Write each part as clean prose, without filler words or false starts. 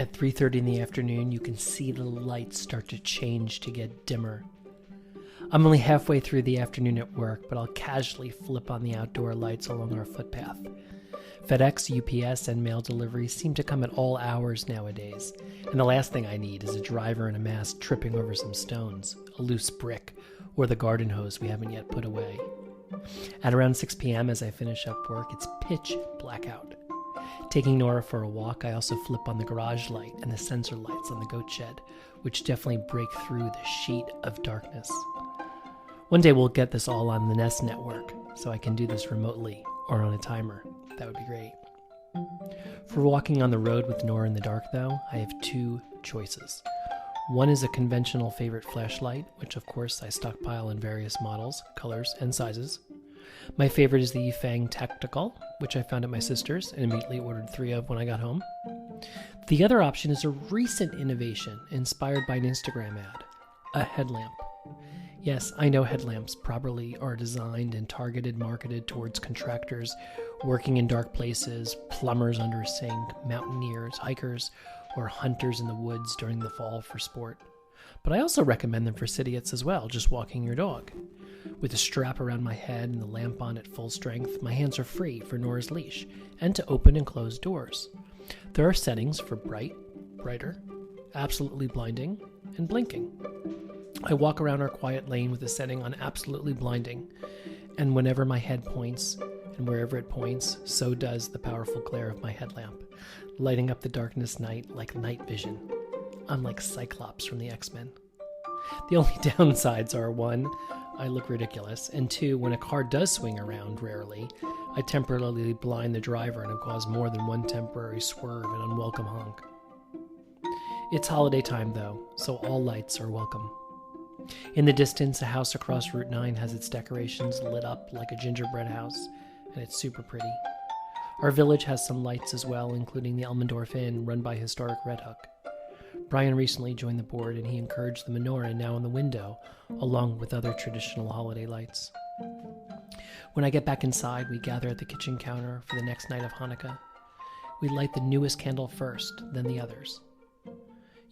At 3:30 in the afternoon, you can see the lights start to change to get dimmer. I'm only halfway through the afternoon at work, but I'll casually flip on the outdoor lights along our footpath. FedEx, UPS, and mail deliveries seem to come at all hours nowadays, and the last thing I need is a driver in a mask tripping over some stones, a loose brick, or the garden hose we haven't yet put away. At around 6 p.m. as I finish up work, it's pitch black out. Taking Nora for a walk, I also flip on the garage light and the sensor lights on the goat shed, which definitely break through the sheet of darkness. One day we'll get this all on the Nest network, so I can do this remotely or on a timer. That would be great. For walking on the road with Nora in the dark, though, I have two choices. One is a conventional favorite flashlight, which of course I stockpile in various models, colors, and sizes. My favorite is the Yifeng Tactical, which I found at my sister's and immediately ordered 3 of when I got home. The other option is a recent innovation inspired by an Instagram ad, a headlamp. Yes, I know headlamps properly are designed and marketed towards contractors working in dark places, plumbers under a sink, mountaineers, hikers, or hunters in the woods during the fall for sport. But I also recommend them for Cidiots as well, just walking your dog. With a strap around my head and the lamp on at full strength, my hands are free for Nora's leash and to open and close doors. There are settings for bright, brighter, absolutely blinding, and blinking. I walk around our quiet lane with a setting on absolutely blinding, and whenever my head points, and wherever it points, so does the powerful glare of my headlamp, lighting up the darkness night like night vision. I'm like Cyclops from the X-Men. The only downsides are 1, I look ridiculous, and 2, when a car does swing around, rarely, I temporarily blind the driver and have caused more than one temporary swerve and unwelcome honk. It's holiday time though, so all lights are welcome. In the distance, a house across Route 9 has its decorations lit up like a gingerbread house, and it's super pretty. Our village has some lights as well, including the Elmendorf Inn, run by historic Red Hook. Brian recently joined the board, and he encouraged the menorah now in the window, along with other traditional holiday lights. When I get back inside, we gather at the kitchen counter for the next night of Hanukkah. We light the newest candle first, then the others.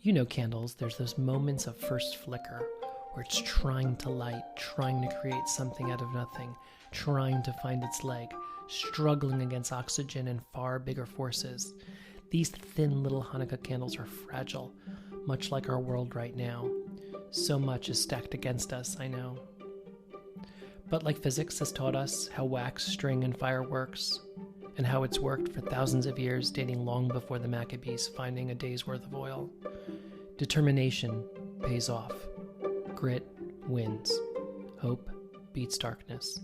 You know candles, there's those moments of first flicker, where it's trying to light, trying to create something out of nothing, trying to find its leg, struggling against oxygen and far bigger forces. These thin little Hanukkah candles are fragile, much like our world right now. So much is stacked against us, I know. But like physics has taught us how wax, string, and fire works, and how it's worked for thousands of years, dating long before the Maccabees finding a day's worth of oil, determination pays off. Grit wins. Hope beats darkness.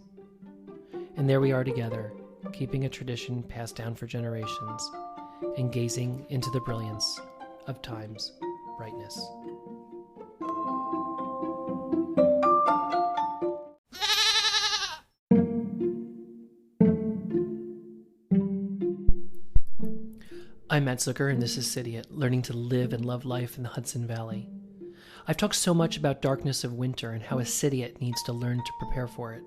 And there we are together, keeping a tradition passed down for generations, and gazing into the brilliance of time's brightness. I'm Matt Zucker, and this is Cidiot, learning to live and love life in the Hudson Valley. I've talked so much about darkness of winter and how a Cidiot needs to learn to prepare for it.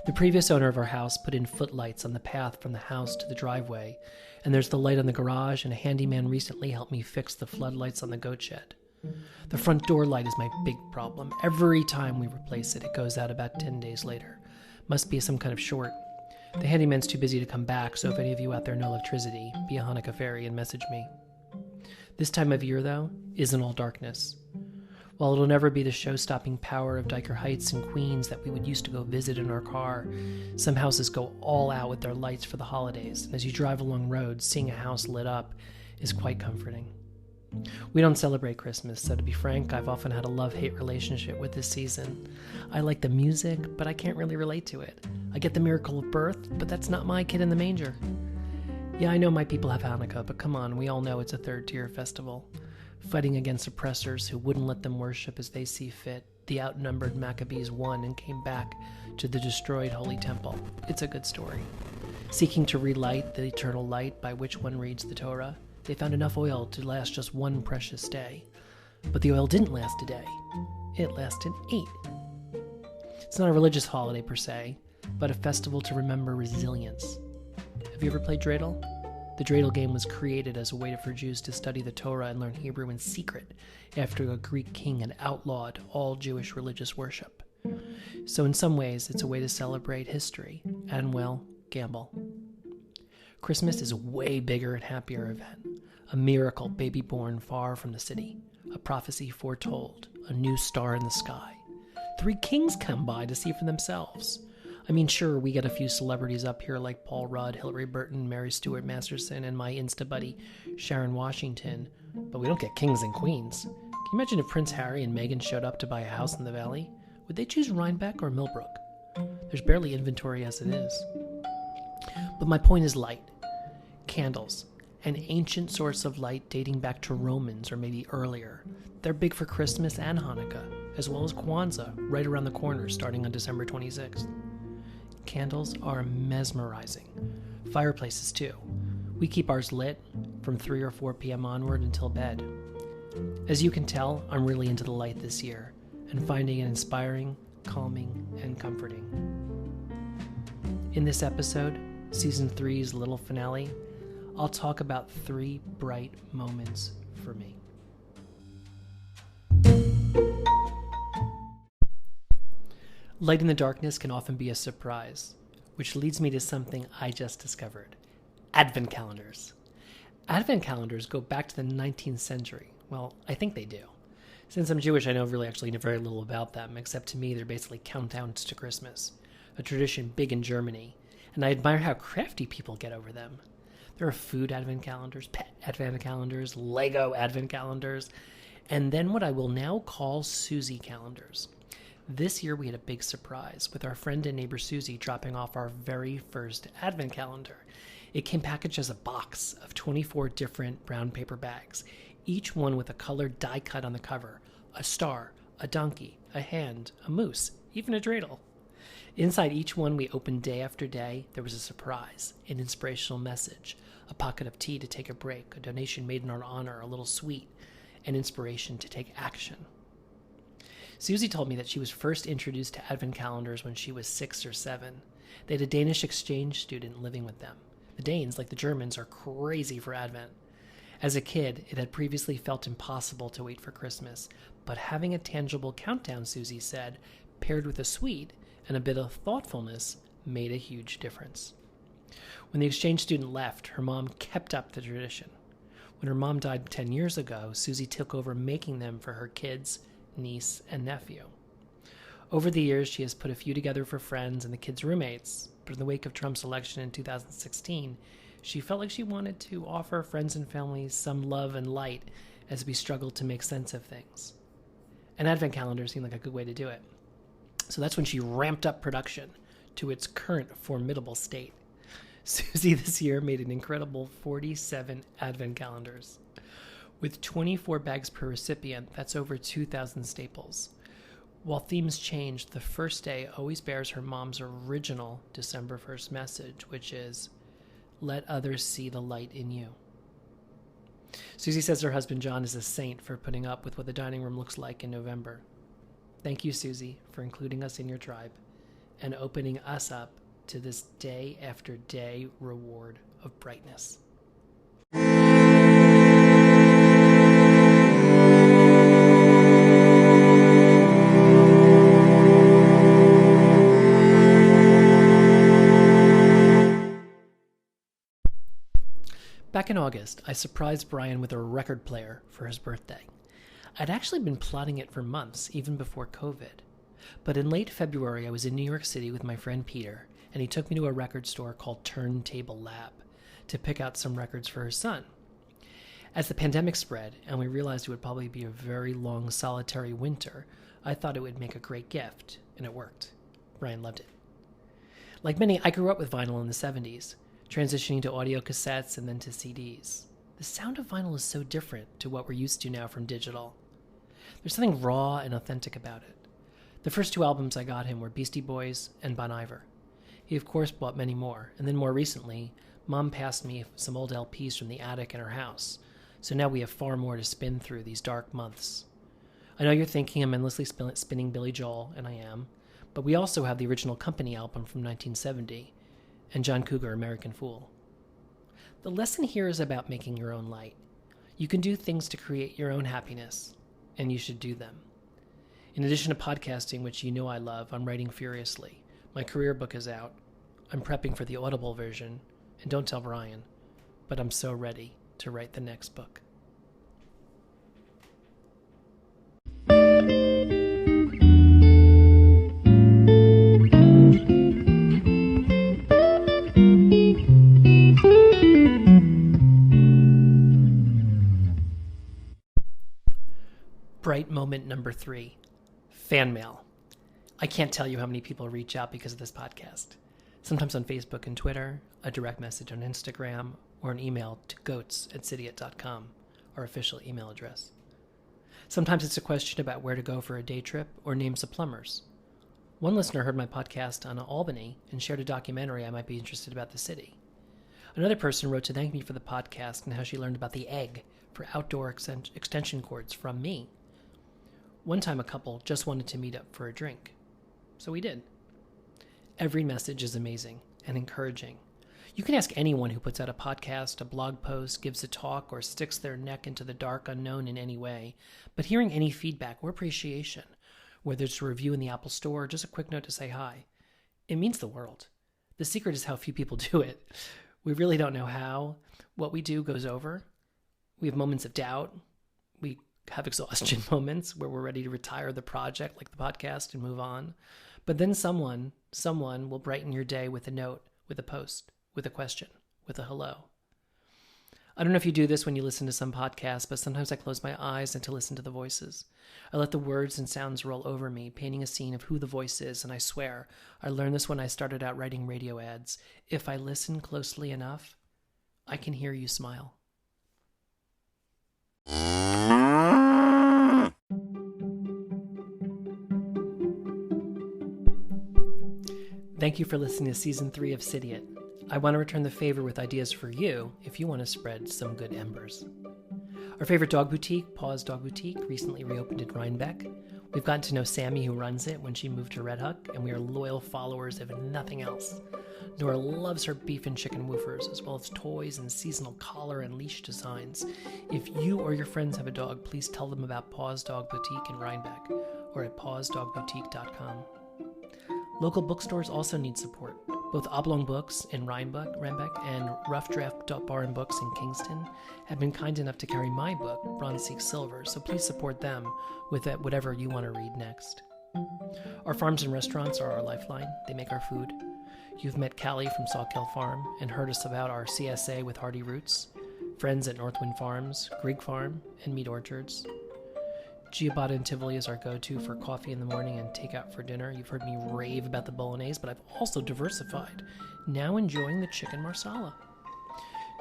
The previous owner of our house put in footlights on the path from the house to the driveway, and there's the light on the garage, and a handyman recently helped me fix the floodlights on the goat shed. The front door light is my big problem. Every time we replace it, it goes out about 10 days later. Must be some kind of short. The handyman's too busy to come back, so if any of you out there know electricity, be a Hanukkah fairy and message me. This time of year, though, isn't all darkness. While it'll never be the show-stopping power of Dyker Heights and Queens that we would used to go visit in our car, some houses go all out with their lights for the holidays, and as you drive along roads, seeing a house lit up is quite comforting. We don't celebrate Christmas, so to be frank, I've often had a love-hate relationship with this season. I like the music, but I can't really relate to it. I get the miracle of birth, but that's not my kid in the manger. Yeah, I know my people have Hanukkah, but come on, we all know it's a third-tier festival. Fighting against oppressors who wouldn't let them worship as they see fit, the outnumbered Maccabees won and came back to the destroyed Holy Temple. It's a good story. Seeking to relight the eternal light by which one reads the Torah, they found enough oil to last just one precious day. But the oil didn't last a day. It lasted 8. It's not a religious holiday per se, but a festival to remember resilience. Have you ever played dreidel? The dreidel game was created as a way for Jews to study the Torah and learn Hebrew in secret after a Greek king had outlawed all Jewish religious worship. So in some ways, it's a way to celebrate history and, well, gamble. Christmas is a way bigger and happier event. A miracle baby born far from the city. A prophecy foretold. A new star in the sky. 3 kings come by to see for themselves. I mean, sure, we get a few celebrities up here like Paul Rudd, Hillary Burton, Mary Stuart Masterson, and my Insta buddy Sharon Washington, but we don't get kings and queens. Can you imagine if Prince Harry and Meghan showed up to buy a house in the Valley? Would they choose Rhinebeck or Millbrook? There's barely inventory as it is. But my point is light. Candles, an ancient source of light dating back to Romans or maybe earlier. They're big for Christmas and Hanukkah, as well as Kwanzaa, right around the corner starting on December 26th. Candles are mesmerizing. Fireplaces, too. We keep ours lit from 3 or 4 p.m. onward until bed. As you can tell, I'm really into the light this year and finding it inspiring, calming, and comforting. In this episode, Season 3's little finale, I'll talk about 3 bright moments for me. Light in the darkness can often be a surprise, which leads me to something I just discovered. Advent calendars. Advent calendars go back to the 19th century. Well, I think they do. Since I'm Jewish, I know really actually very little about them, except to me they're basically countdowns to Christmas, a tradition big in Germany, and I admire how crafty people get over them. There are food advent calendars, pet advent calendars, Lego advent calendars, and then what I will now call Suzy calendars. This year we had a big surprise with our friend and neighbor Suzy dropping off our very first advent calendar. It came packaged as a box of 24 different brown paper bags, each one with a colored die cut on the cover, a star, a donkey, a hand, a moose, even a dreidel. Inside each one we opened day after day, there was a surprise, an inspirational message, a pocket of tea to take a break, a donation made in our honor, a little sweet, an inspiration to take action. Suzy told me that she was first introduced to advent calendars when she was 6 or 7. They had a Danish exchange student living with them. The Danes, like the Germans, are crazy for Advent. As a kid, it had previously felt impossible to wait for Christmas, but having a tangible countdown, Suzy said, paired with a sweet and a bit of thoughtfulness, made a huge difference. When the exchange student left, her mom kept up the tradition. When her mom died 10 years ago, Suzy took over making them for her kids, niece, and nephew. Over the years, she has put a few together for friends and the kids' roommates, but in the wake of Trump's election in 2016, she felt like she wanted to offer friends and family some love and light as we struggled to make sense of things. An advent calendar seemed like a good way to do it. So that's when she ramped up production to its current formidable state. Suzy this year made an incredible 47 advent calendars. With 24 bags per recipient, that's over 2,000 staples. While themes change, the first day always bears her mom's original December 1st message, which is, "Let others see the light in you." Suzy says her husband John is a saint for putting up with what the dining room looks like in November. Thank you, Suzy, for including us in your tribe and opening us up to this day after day reward of brightness. Back in August, I surprised Brian with a record player for his birthday. I'd actually been plotting it for months, even before COVID. But in late February, I was in New York City with my friend Peter, and he took me to a record store called Turntable Lab to pick out some records for his son. As the pandemic spread, and we realized it would probably be a very long, solitary winter, I thought it would make a great gift, and it worked. Brian loved it. Like many, I grew up with vinyl in the 70s, transitioning to audio cassettes and then to CDs. The sound of vinyl is so different to what we're used to now from digital. There's something raw and authentic about it. The first 2 albums I got him were Beastie Boys and Bon Iver. He of course bought many more, and then more recently, Mom passed me some old LPs from the attic in her house, so now we have far more to spin through these dark months. I know you're thinking I'm endlessly spinning Billy Joel, and I am, but we also have the original Company album from 1970, and John Cougar, American Fool. The lesson here is about making your own light. You can do things to create your own happiness, and you should do them. In addition to podcasting, which you know I love, I'm writing furiously. My career book is out. I'm prepping for the Audible version, and don't tell Brian, but I'm so ready to write the next book. Bright moment number 3, fan mail. I can't tell you how many people reach out because of this podcast. Sometimes on Facebook and Twitter, a direct message on Instagram, or an email to goats@cidiot.com, our official email address. Sometimes it's a question about where to go for a day trip or names of plumbers. One listener heard my podcast on Albany and shared a documentary I might be interested about the city. Another person wrote to thank me for the podcast and how she learned about the egg for outdoor extension cords from me. One time a couple just wanted to meet up for a drink, so we did. Every message is amazing and encouraging. You can ask anyone who puts out a podcast, a blog post, gives a talk, or sticks their neck into the dark unknown in any way, but hearing any feedback or appreciation, whether it's a review in the Apple Store or just a quick note to say hi, it means the world. The secret is how few people do it. We really don't know how. What we do goes over. We have moments of doubt. We have exhaustion moments where we're ready to retire the project like the podcast and move on. But then someone will brighten your day with a note, with a post, with a question, with a hello. I don't know if you do this when you listen to some podcasts, but sometimes I close my eyes and to listen to the voices. I let the words and sounds roll over me, painting a scene of who the voice is, and I swear, I learned this when I started out writing radio ads. If I listen closely enough, I can hear you smile. Thank you for listening to Season 3 of Cidiot. I want to return the favor with ideas for you if you want to spread some good embers. Our favorite dog boutique, Paws Dog Boutique, recently reopened in Rhinebeck. We've gotten to know Sammy, who runs it, when she moved to Red Hook, and we are loyal followers if nothing else. Nora loves her beef and chicken woofers, as well as toys and seasonal collar and leash designs. If you or your friends have a dog, please tell them about Paws Dog Boutique in Rhinebeck, or at pawsdogboutique.com. Local bookstores also need support. Both Oblong Books in Rhinebeck and Rough Draft Bar and Books in Kingston have been kind enough to carry my book, Bronze Seek Silver, so please support them with whatever you want to read next. Our farms and restaurants are our lifeline. They make our food. You've met Callie from Sawkill Farm and heard us about our CSA with Hardy Roots, friends at Northwind Farms, Grieg Farm, and Meat Orchards. Ciabatta in Tivoli is our go-to for coffee in the morning and takeout for dinner. You've heard me rave about the bolognese, but I've also diversified, now enjoying the chicken marsala.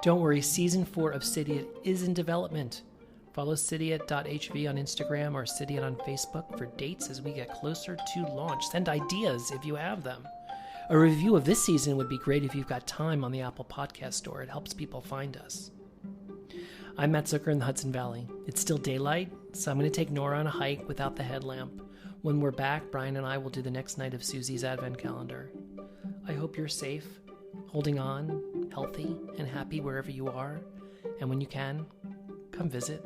Don't worry, Season 4 of Cidiot is in development. Follow Cidiot.hv on Instagram or Cidiot on Facebook for dates as we get closer to launch. Send ideas if you have them. A review of this season would be great if you've got time on the Apple Podcast Store. It helps people find us. I'm Matt Zucker in the Hudson Valley. It's still daylight, so I'm going to take Nora on a hike without the headlamp. When we're back, Brian and I will do the next night of Suzy's Advent Calendar. I hope you're safe, holding on, healthy, and happy wherever you are. And when you can, come visit.